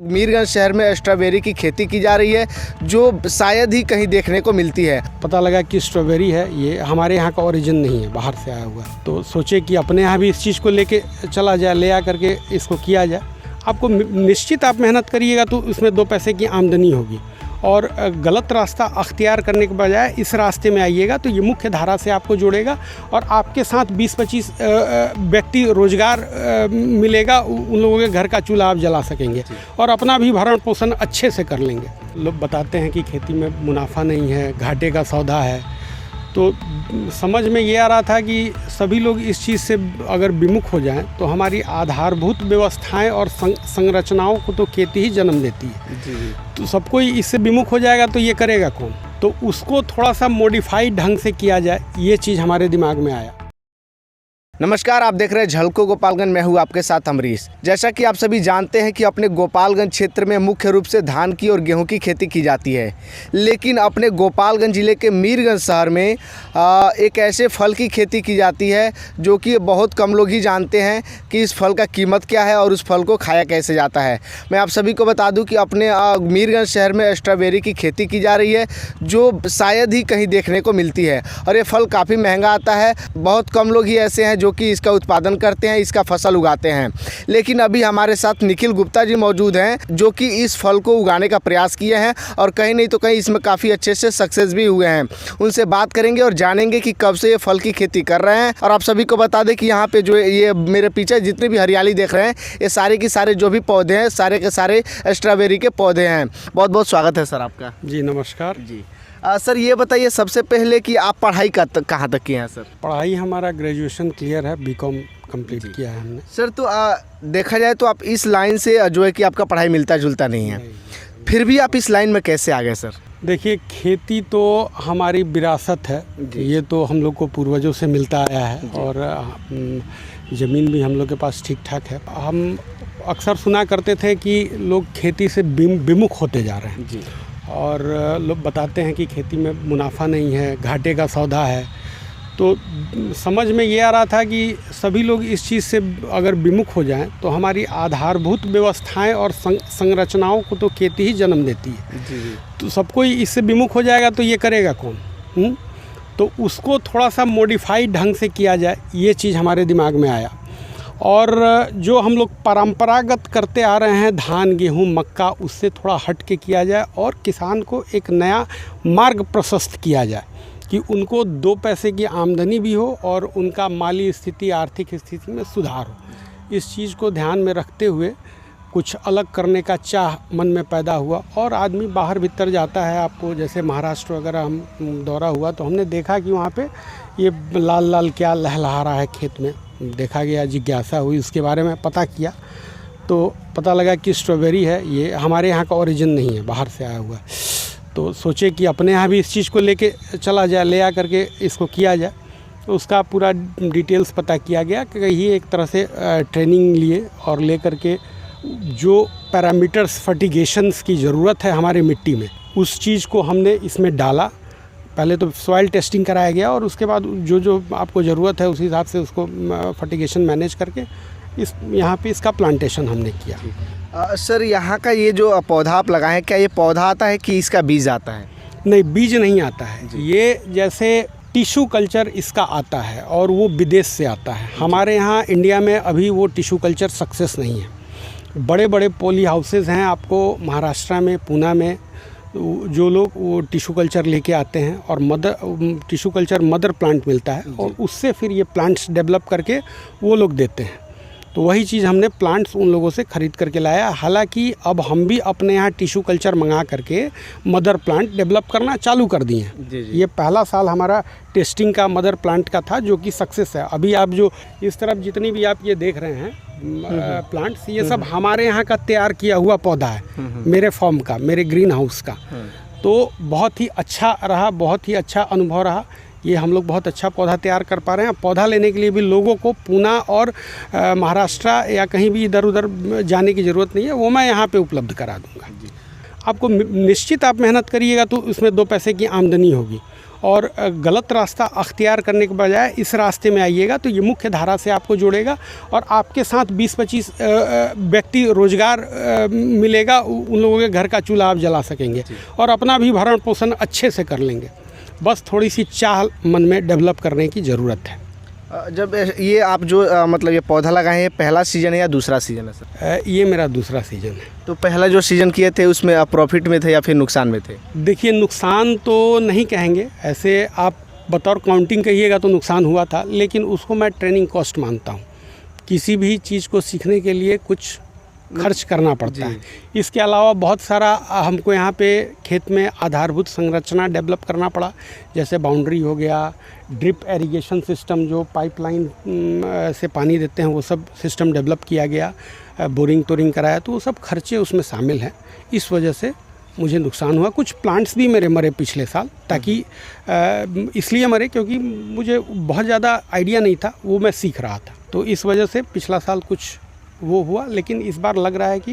मीरगंज शहर में स्ट्रॉबेरी की खेती की जा रही है जो शायद ही कहीं देखने को मिलती है। पता लगा कि स्ट्रॉबेरी है, ये हमारे यहाँ का ओरिजिन नहीं है, बाहर से आया हुआ। तो सोचे कि अपने यहाँ भी इस चीज़ को लेके चला जाए, ले आ करके इसको किया जाए। आपको निश्चित आप मेहनत करिएगा तो उसमें 2 पैसे की आमदनी होगी, और गलत रास्ता अख्तियार करने के बजाय इस रास्ते में आइएगा तो ये मुख्य धारा से आपको जोड़ेगा और आपके साथ 20-25 व्यक्ति रोजगार मिलेगा। उन लोगों के घर का चूल्हा आप जला सकेंगे और अपना भी भरण पोषण अच्छे से कर लेंगे। लोग बताते हैं कि खेती में मुनाफा नहीं है, घाटे का सौदा है, तो समझ में ये आ रहा था कि सभी लोग इस चीज़ से अगर विमुख हो जाएं तो हमारी आधारभूत व्यवस्थाएं और संरचनाओं को तो खेती ही जन्म देती है। तो सब कोई इससे विमुख हो जाएगा तो ये करेगा कौन? तो उसको थोड़ा सा मॉडिफाइड ढंग से किया जाए, ये चीज़ हमारे दिमाग में आया। नमस्कार, आप देख रहे हैं झलको गोपालगंज। मैं हूं आपके साथ अमरीश। जैसा कि आप सभी जानते हैं कि अपने गोपालगंज क्षेत्र में मुख्य रूप से धान की और गेहूं की खेती की जाती है, लेकिन अपने गोपालगंज ज़िले के मीरगंज शहर में एक ऐसे फल की खेती की जाती है जो कि बहुत कम लोग ही जानते हैं कि इस फल का कीमत क्या है और उस फल को खाया कैसे जाता है। मैं आप सभी को बता दूँ कि अपने मीरगंज शहर में स्ट्रॉबेरी की खेती की जा रही है जो शायद ही कहीं देखने को मिलती है, और ये फल काफ़ी महंगा आता है। बहुत कम लोग ही ऐसे हैं जो कि इसका उत्पादन करते हैं, इसका फसल उगाते हैं। लेकिन अभी हमारे साथ निखिल गुप्ता जी मौजूद हैं जो कि इस फल को उगाने का प्रयास किए हैं और कहीं नहीं तो कहीं इसमें काफ़ी अच्छे से सक्सेस भी हुए हैं। उनसे बात करेंगे और जानेंगे कि कब से ये फल की खेती कर रहे हैं। और आप सभी को बता दें कि यहाँ पे जो ये मेरे पीछे जितनी भी हरियाली देख रहे हैं, ये सारे के सारे जो भी पौधे हैं, सारे के सारे स्ट्रॉबेरी के पौधे हैं। बहुत बहुत स्वागत है सर आपका। जी नमस्कार जी। सर ये बताइए सबसे पहले कि आप पढ़ाई कहाँ तक किए हैं सर? पढ़ाई हमारा ग्रेजुएशन क्लियर है, बीकॉम कंप्लीट किया है हमने। सर तो देखा जाए तो आप इस लाइन से जो है कि आपका पढ़ाई मिलता जुलता नहीं है, फिर भी आप इस लाइन में कैसे आ गए सर? देखिए, खेती तो हमारी विरासत है, ये तो हम लोग को पूर्वजों से मिलता आया है और ज़मीन भी हम लोग के पास ठीक ठाक है। हम अक्सर सुना करते थे कि लोग खेती से विमुख होते जा रहे हैं जी, और लोग बताते हैं कि खेती में मुनाफा नहीं है, घाटे का सौदा है। तो समझ में ये आ रहा था कि सभी लोग इस चीज़ से अगर विमुख हो जाएं तो हमारी आधारभूत व्यवस्थाएं और संरचनाओं को तो खेती ही जन्म देती है जी। तो सब कोई इससे विमुख हो जाएगा तो ये करेगा कौन? तो उसको थोड़ा सा मॉडिफाइड ढंग से किया जाए, ये चीज़ हमारे दिमाग में आया। और जो हम लोग परंपरागत करते आ रहे हैं धान गेहूं मक्का, उससे थोड़ा हट के किया जाए और किसान को एक नया मार्ग प्रशस्त किया जाए कि उनको 2 पैसे की आमदनी भी हो और उनका माली स्थिति, आर्थिक स्थिति में सुधार हो। इस चीज़ को ध्यान में रखते हुए कुछ अलग करने का चाह मन में पैदा हुआ और आदमी बाहर भीतर जाता है। आपको जैसे महाराष्ट्र वगैरह हम दौरा हुआ तो हमने देखा कि वहाँ पे ये लाल लाल क्या लहलहा रहा है खेत में। देखा गया, जिज्ञासा हुई, उसके बारे में पता किया तो पता लगा कि स्ट्रॉबेरी है, ये हमारे यहाँ का ओरिजिन नहीं है, बाहर से आया हुआ। तो सोचे कि अपने यहाँ भी इस चीज़ को लेके चला जाए, ले आ करके इसको किया जाए। तो उसका पूरा डिटेल्स पता किया गया कि ये एक तरह से ट्रेनिंग लिए और ले करके जो पैरामीटर्स फर्टिगेशंस की ज़रूरत है हमारे मिट्टी में, उस चीज़ को हमने इसमें डाला। पहले तो सॉइल टेस्टिंग कराया गया और उसके बाद जो जो आपको ज़रूरत है उस हिसाब से उसको फर्टिगेशन मैनेज करके इस यहाँ पे इसका प्लांटेशन हमने किया। सर यहाँ का ये जो पौधा आप लगाए हैं, क्या ये पौधा आता है कि इसका बीज आता है? नहीं, बीज नहीं आता है। ये जैसे टिश्यू कल्चर इसका आता है और वो विदेश से आता है। हमारे यहाँ इंडिया में अभी वो टिश्यू कल्चर सक्सेस नहीं है। बड़े बड़े पॉली हाउसेज हैं आपको महाराष्ट्र में, पूना में, जो लोग वो टिश्यू कल्चर लेके आते हैं और टिश्यू कल्चर मदर प्लांट मिलता है और उससे फिर ये प्लांट्स डेवलप करके वो लोग देते हैं। तो वही चीज़ हमने प्लांट्स उन लोगों से ख़रीद करके लाया। हालांकि अब हम भी अपने यहाँ टिश्यू कल्चर मंगा करके मदर प्लांट डेवलप करना चालू कर दिए हैं। ये पहला साल हमारा टेस्टिंग का मदर प्लांट का था जो कि सक्सेस है। अभी आप जो इस तरफ जितनी भी आप ये देख रहे हैं प्लांट्स, ये सब हमारे यहाँ का तैयार किया हुआ पौधा है, मेरे फार्म का, मेरे ग्रीन हाउस का। तो बहुत ही अच्छा रहा, बहुत ही अच्छा अनुभव रहा। ये हम लोग बहुत अच्छा पौधा तैयार कर पा रहे हैं। पौधा लेने के लिए भी लोगों को पूना और महाराष्ट्र या कहीं भी इधर उधर जाने की ज़रूरत नहीं है, वो मैं यहाँ पे उपलब्ध करा दूँगा। आपको निश्चित आप मेहनत करिएगा तो उसमें 2 पैसे की आमदनी होगी, और गलत रास्ता अख्तियार करने के बजाय इस रास्ते में आइएगा तो ये मुख्य धारा से आपको जोड़ेगा और आपके साथ 20-25 व्यक्ति रोजगार मिलेगा, उन लोगों के घर का चूल्हा आप जला सकेंगे और अपना भी भरण पोषण अच्छे से कर लेंगे। बस थोड़ी सी चाह मन में डेवलप करने की ज़रूरत है। जब ये आप जो मतलब ये पौधा लगाए हैं, पहला सीज़न है या दूसरा सीज़न है सर? ये मेरा दूसरा सीज़न है। तो पहला जो सीज़न किए थे उसमें आप प्रॉफिट में थे या फिर नुकसान में थे? देखिए, नुकसान तो नहीं कहेंगे, ऐसे आप बतौर काउंटिंग कहिएगा तो नुकसान हुआ था, लेकिन उसको मैं ट्रेनिंग कॉस्ट मानता हूँ। किसी भी चीज़ को सीखने के लिए कुछ खर्च करना पड़ता है। इसके अलावा बहुत सारा हमको यहाँ पे खेत में आधारभूत संरचना डेवलप करना पड़ा, जैसे बाउंड्री हो गया, ड्रिप इरिगेशन सिस्टम जो पाइपलाइन से पानी देते हैं वो सब सिस्टम डेवलप किया गया, बोरिंग तोरिंग कराया, तो वो सब खर्चे उसमें शामिल हैं। इस वजह से मुझे नुकसान हुआ। कुछ प्लांट्स भी मेरे मरे पिछले साल, ताकि इसलिए मरे क्योंकि मुझे बहुत ज़्यादा आइडिया नहीं था, वो मैं सीख रहा था, तो इस वजह से पिछला साल कुछ वो हुआ। लेकिन इस बार लग रहा है कि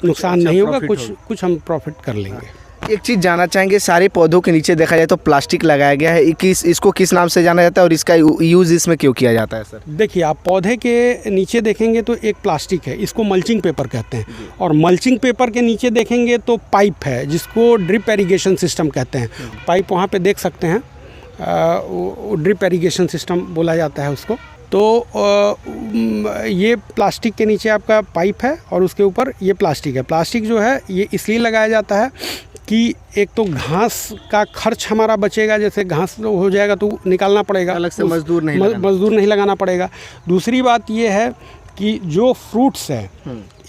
नुकसान नहीं होगा, कुछ हम प्रॉफिट कर लेंगे। एक चीज़ जानना चाहेंगे, सारे पौधों के नीचे देखा जाए तो प्लास्टिक लगाया गया है, इसको किस नाम से जाना जाता है और इसका यूज़ इसमें क्यों किया जाता है सर? देखिए, आप पौधे के नीचे देखेंगे तो एक प्लास्टिक है, इसको मल्चिंग पेपर कहते हैं, और मल्चिंग पेपर के नीचे देखेंगे तो पाइप है जिसको ड्रिप इरिगेशन सिस्टम कहते हैं। पाइप वहाँ पे देख सकते हैं, ड्रिप इरिगेशन सिस्टम बोला जाता है उसको। तो ये प्लास्टिक के नीचे आपका पाइप है और उसके ऊपर ये प्लास्टिक है। प्लास्टिक जो है ये इसलिए लगाया जाता है कि एक तो घास का खर्च हमारा बचेगा, जैसे घास हो जाएगा तो निकालना पड़ेगा, अलग से मजदूर नहीं लगाना पड़ेगा। दूसरी बात ये है कि जो फ्रूट्स है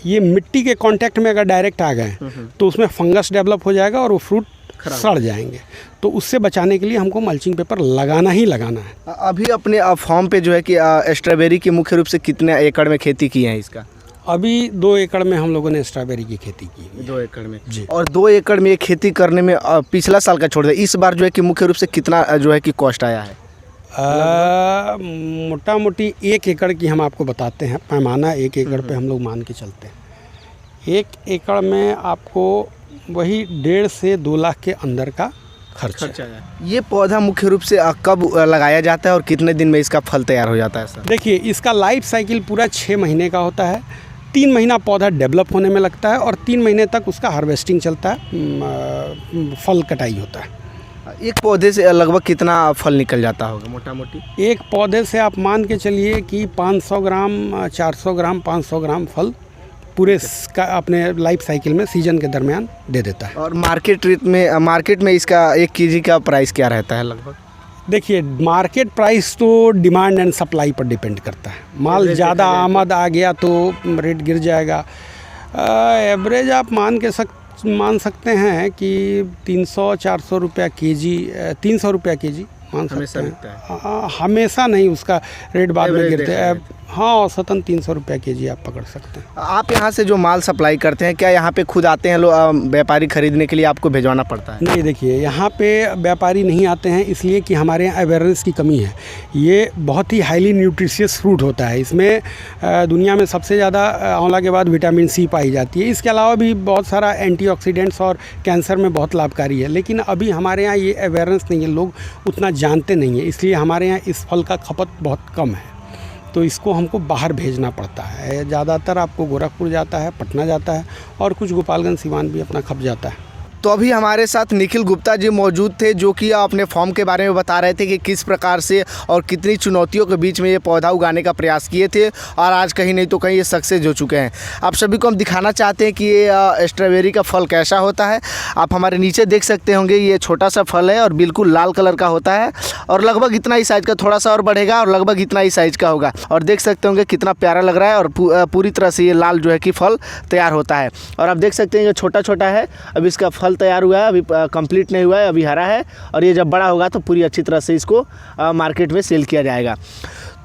ये मिट्टी के कांटेक्ट में अगर डायरेक्ट आ गए तो उसमें फंगस डेवलप हो जाएगा और वो फ्रूट सड़ जाएंगे, तो उससे बचाने के लिए हमको मल्चिंग पेपर लगाना ही लगाना है। अभी अपने फार्म पे जो है कि स्ट्रॉबेरी की मुख्य रूप से कितने एकड़ में खेती की है इसका? अभी 2 एकड़ में हम लोगों ने स्ट्रॉबेरी की खेती की है। 2 एकड़ में जी। और 2 एकड़ में ये खेती करने में पिछला साल का छोड़ दिया, इस बार जो है कि मुख्य रूप से कितना जो है कि कॉस्ट आया है? मोटा मोटी 1 एकड़ की हम आपको बताते हैं, पैमाना 1 एकड़ पे हम लोग मान के चलते हैं। 1 एकड़ में आपको वही 1.5 से 2 लाख के अंदर का खर्च है। ये पौधा मुख्य रूप से कब लगाया जाता है और कितने दिन में इसका फल तैयार हो जाता है सर? देखिए, इसका लाइफ साइकिल पूरा 6 महीने का होता है। 3 महीना पौधा डेवलप होने में लगता है और 3 महीने तक उसका हार्वेस्टिंग चलता है, फल कटाई होता है। एक पौधे से लगभग कितना फल निकल जाता होगा मोटा मोटी? एक पौधे से आप मान के चलिए कि 500 ग्राम 400 ग्राम 500 ग्राम फल पूरे का अपने लाइफ साइकिल में सीजन के दरमियान दे देता है। और मार्केट में इसका 1 केजी का प्राइस क्या रहता है लगभग? देखिए, मार्केट प्राइस तो डिमांड एंड सप्लाई पर डिपेंड करता है। माल ज़्यादा आमद आ गया तो रेट गिर जाएगा। एवरेज आप मान सकते हैं कि 300-400 रुपया केजी, 300 रुपया केजी मान सकते हैं। हमेशा नहीं, उसका रेट बाद में गिरते हैं। हाँ, औसतन 300 रुपया केजी आप पकड़ सकते हैं। आप यहाँ से जो माल सप्लाई करते हैं, क्या यहाँ पे खुद आते हैं लोग व्यापारी खरीदने के लिए, आपको भिजवाना पड़ता है? नहीं, देखिए, यहाँ पे व्यापारी नहीं आते हैं इसलिए कि हमारे यहाँ अवेयरनेस की कमी है। ये बहुत ही हाईली न्यूट्रिशियस फ्रूट होता है। इसमें दुनिया में सबसे ज़्यादा आंवला के बाद विटामिन सी पाई जाती है। इसके अलावा भी बहुत सारा एंटीऑक्सीडेंट्स और कैंसर में बहुत लाभकारी है, लेकिन अभी हमारे यहाँ ये अवेयरनेस नहीं है, लोग उतना जानते नहीं है, इसलिए हमारे यहाँ इस फल का खपत बहुत कम है। तो इसको हमको बाहर भेजना पड़ता है। ज़्यादातर आपको गोरखपुर जाता है, पटना जाता है और कुछ गोपालगंज सिवान भी अपना खप जाता है। तो अभी हमारे साथ निखिल गुप्ता जी मौजूद थे, जो कि अपने फॉर्म के बारे में बता रहे थे कि किस प्रकार से और कितनी चुनौतियों के बीच में ये पौधा उगाने का प्रयास किए थे और आज कहीं नहीं तो कहीं ये सक्सेस हो चुके हैं। आप सभी को हम दिखाना चाहते हैं कि ये स्ट्रॉबेरी का फल कैसा होता है। आप हमारे नीचे देख सकते होंगे, ये छोटा सा फल है और बिल्कुल लाल कलर का होता है और लगभग इतना ही साइज़ का, थोड़ा सा और बढ़ेगा और लगभग इतना ही साइज़ का होगा। और देख सकते होंगे कितना प्यारा लग रहा है और पूरी तरह से ये लाल जो है कि फल तैयार होता है। और आप देख सकते हैं ये छोटा छोटा है, अब इसका फल तैयार हुआ है, अभी कंप्लीट नहीं हुआ है, अभी हरा है और ये जब बड़ा होगा तो पूरी अच्छी तरह से इसको मार्केट में सेल किया जाएगा।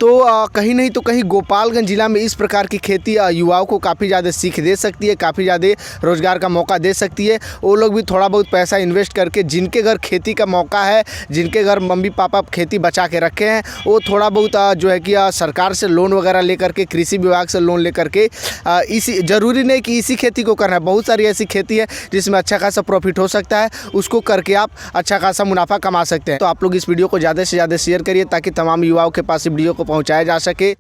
तो कहीं नहीं तो कहीं गोपालगंज ज़िला में इस प्रकार की खेती युवाओं को काफ़ी ज़्यादा सीख दे सकती है, काफ़ी ज़्यादा रोज़गार का मौका दे सकती है। वो लोग भी थोड़ा बहुत पैसा इन्वेस्ट करके, जिनके घर खेती का मौका है, जिनके घर मम्मी पापा खेती बचा के रखे हैं, वो थोड़ा बहुत जो है कि सरकार से लोन वगैरह लेकर के, कृषि विभाग से लोन लेकर के, इसी ज़रूरी नहीं कि इसी खेती को करना है, बहुत सारी ऐसी खेती है जिसमें अच्छा खासा प्रॉफिट हो सकता है, उसको करके आप अच्छा खासा मुनाफा कमा सकते हैं। तो आप लोग इस वीडियो को ज़्यादा से ज़्यादा शेयर करिए ताकि तमाम युवाओं के पास वीडियो को पहुँचाया जा सके।